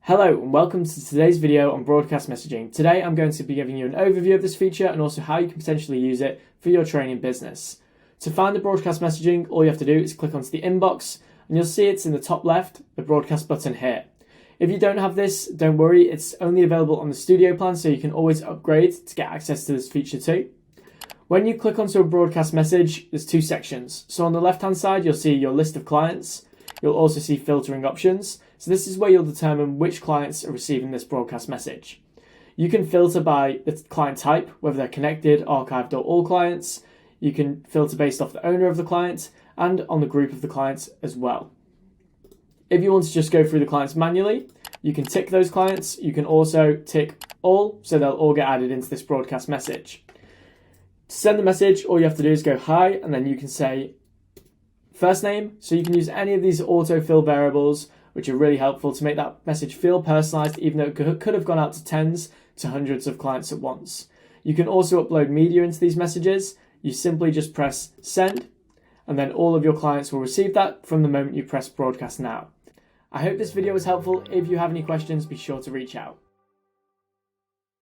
Hello and welcome to today's video on broadcast messaging. Today I'm going to be giving you an overview of this feature and also how you can potentially use it for your training business. To find the broadcast messaging, all you have to do is click onto the inbox and you'll see it's in the top left, the broadcast button here. If you don't have this, don't worry, it's only available on the studio plan, so you can always upgrade to get access to this feature too. When you click onto a broadcast message, there's two sections. So on the left hand side, you'll see your list of clients. You'll also see filtering options. So this is where you'll determine which clients are receiving this broadcast message. You can filter by the client type, whether they're connected, archived, or all clients. You can filter based off the owner of the client and on the group of the clients as well. If you want to just go through the clients manually, you can tick those clients. You can also tick all, so they'll all get added into this broadcast message. To send the message, all you have to do is go hi, and then you can say first name. So you can use any of these autofill variables, which are really helpful to make that message feel personalized, even though it could have gone out to tens to hundreds of clients at once. You can also upload media into these messages. You simply just press send, and then all of your clients will receive that from the moment you press broadcast now. I hope this video was helpful. If you have any questions, be sure to reach out.